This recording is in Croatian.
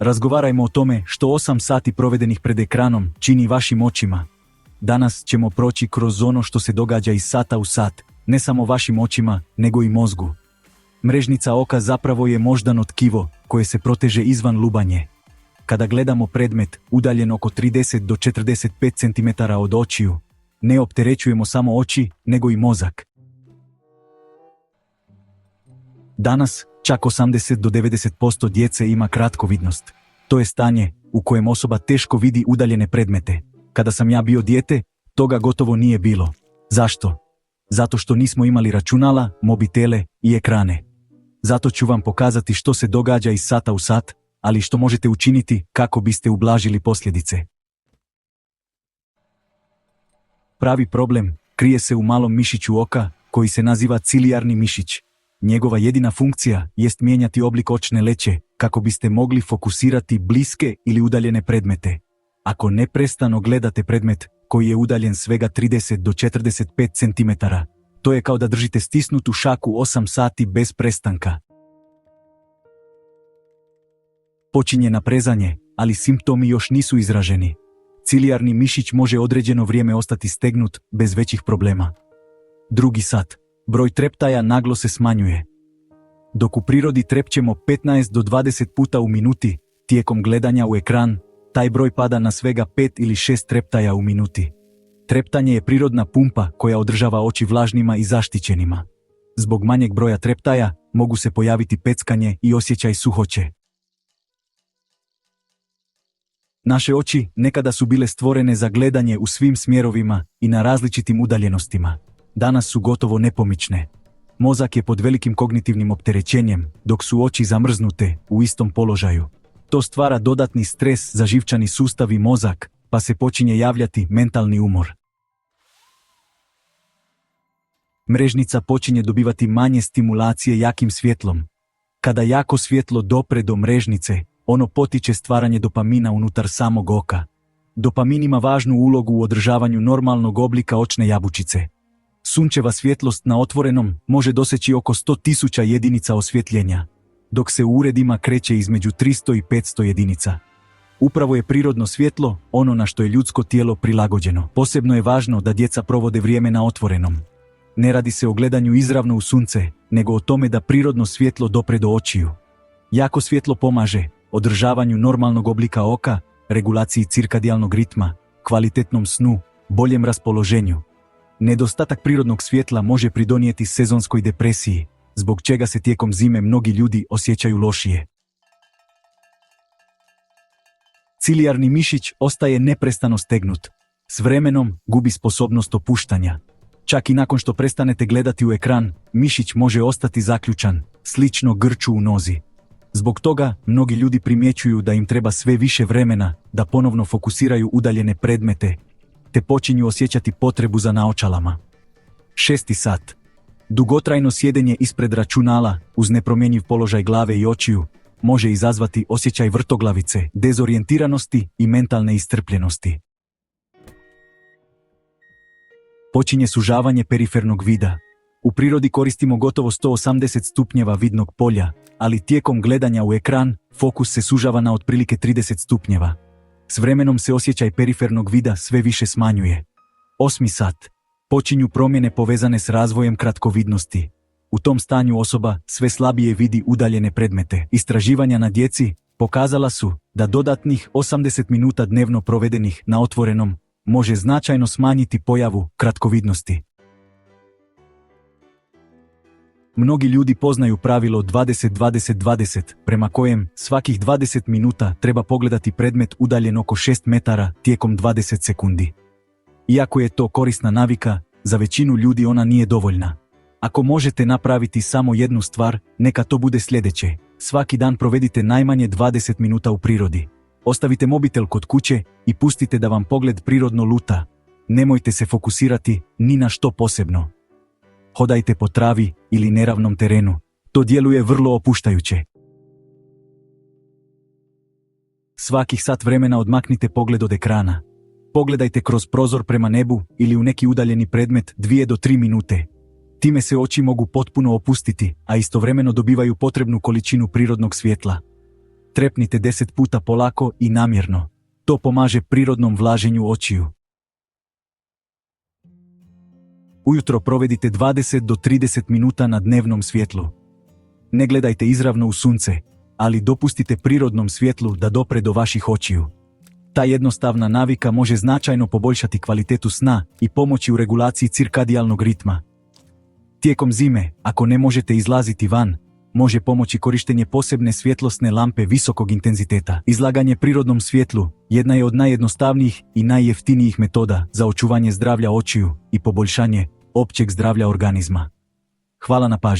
Razgovarajmo o tome što 8 sati provedenih pred ekranom čini vašim očima. Danas ćemo proći kroz ono što se događa iz sata u sat, ne samo vašim očima, nego i mozgu. Mrežnica oka zapravo je moždano tkivo koje se proteže izvan lubanje. Kada gledamo predmet udaljen oko 30 do 45 cm od očiju, ne opterećujemo samo oči, nego i mozak. Danas čak 80 do 90% djece ima kratkovidnost. To je stanje u kojem osoba teško vidi udaljene predmete. Kada sam ja bio dijete, toga gotovo nije bilo. Zašto? Zato što nismo imali računala, mobitele i ekrane. Zato ću vam pokazati što se događa iz sata u sat, ali što možete učiniti kako biste ublažili posljedice. Pravi problem krije se u malom mišiću oka koji se naziva cilijarni mišić. Njegova jedina funkcija jest mijenjati oblik očne leće kako biste mogli fokusirati bliske ili udaljene predmete. Ako neprestano gledate predmet koji je udaljen svega 30 do 45 cm, to je kao da držite stisnutu šaku 8 sati bez prestanka. Počinje naprezanje, ali simptomi još nisu izraženi. Cilijarni mišić može određeno vrijeme ostati stegnut bez većih problema. Drugi sat. Broj treptaja naglo se smanjuje. Dok u prirodi trepćemo 15 do 20 puta u minuti, tijekom gledanja u ekran, taj broj pada na svega 5 ili 6 treptaja u minuti. Treptanje je prirodna pumpa koja održava oči vlažnima i zaštićenima. Zbog manjeg broja treptaja mogu se pojaviti peckanje i osjećaj suhoće. Naše oči nekada su bile stvorene za gledanje u svim smjerovima i na različitim udaljenostima. Danas su gotovo nepomične. Mozak je pod velikim kognitivnim opterećenjem, dok su oči zamrznute u istom položaju. To stvara dodatni stres za živčani sustav i mozak, pa se počinje javljati mentalni umor. Mrežnica počinje dobivati manje stimulacije jakim svjetlom. Kada jako svjetlo dopre do mrežnice, ono potiče stvaranje dopamina unutar samog oka. Dopamin ima važnu ulogu u održavanju normalnog oblika očne jabučice. Sunčeva svjetlost na otvorenom može doseći oko 100.000 jedinica osvjetljenja, dok se u uredima kreće između 300 i 500 jedinica. Upravo je prirodno svjetlo ono na što je ljudsko tijelo prilagođeno. Posebno je važno da djeca provode vrijeme na otvorenom. Ne radi se o gledanju izravno u sunce, nego o tome da prirodno svjetlo dopre do očiju. Jako svjetlo pomaže održavanju normalnog oblika oka, regulaciji cirkadijalnog ritma, kvalitetnom snu, boljem raspoloženju. Nedostatak prirodnog svjetla može pridonijeti sezonskoj depresiji, zbog čega se tijekom zime mnogi ljudi osjećaju lošije. Cilijarni mišić ostaje neprestano stegnut. S vremenom gubi sposobnost opuštanja. Čak i nakon što prestanete gledati u ekran, mišić može ostati zaključan, slično grču u nozi. Zbog toga mnogi ljudi primjećuju da im treba sve više vremena da ponovno fokusiraju udaljene predmete, te počinju osjećati potrebu za naočalama. 6. sat. Dugotrajno sjedenje ispred računala uz nepromjenjiv položaj glave i očiju može izazvati osjećaj vrtoglavice, dezorijentiranosti i mentalne iscrpljenosti. Počinje sužavanje perifernog vida. U prirodi koristimo gotovo 180 stupnjeva vidnog polja, ali tijekom gledanja u ekran fokus se sužava na otprilike 30 stupnjeva. S vremenom se osjećaj perifernog vida sve više smanjuje. 8. sat. Počinju promjene povezane s razvojem kratkovidnosti. U tom stanju osoba sve slabije vidi udaljene predmete. Istraživanja na djeci pokazala su da dodatnih 80 minuta dnevno provedenih na otvorenom može značajno smanjiti pojavu kratkovidnosti. Mnogi ljudi poznaju pravilo 20-20-20, prema kojem svakih 20 minuta treba pogledati predmet udaljen oko 6 metara tijekom 20 sekundi. Iako je to korisna navika, za većinu ljudi ona nije dovoljna. Ako možete napraviti samo jednu stvar, neka to bude sljedeće. Svaki dan provedite najmanje 20 minuta u prirodi. Ostavite mobitel kod kuće i pustite da vam pogled prirodno luta. Nemojte se fokusirati ni na što posebno. Hodajte po travi ili neravnom terenu. To djeluje vrlo opuštajuće. Svakih sat vremena odmaknite pogled od ekrana. Pogledajte kroz prozor prema nebu ili u neki udaljeni predmet 2 do 3 minute. Time se oči mogu potpuno opustiti, a istovremeno dobivaju potrebnu količinu prirodnog svjetla. Trepnite 10 puta polako i namjerno. To pomaže prirodnom vlaženju očiju. Ujutro provedite 20 do 30 minuta na dnevnom svjetlu. Ne gledajte izravno u sunce, ali dopustite prirodnom svjetlu da dopre do vaših očiju. Ta jednostavna navika može značajno poboljšati kvalitetu sna i pomoći u regulaciji cirkadijalnog ritma. Tijekom zime, ako ne možete izlaziti van, može pomoći korištenje posebne svjetlosne lampe visokog intenziteta. Izlaganje prirodnom svjetlu jedna je od najjednostavnijih i najjeftinijih metoda za očuvanje zdravlja očiju i poboljšanje općeg zdravlja organizma. Hvala na pažnji.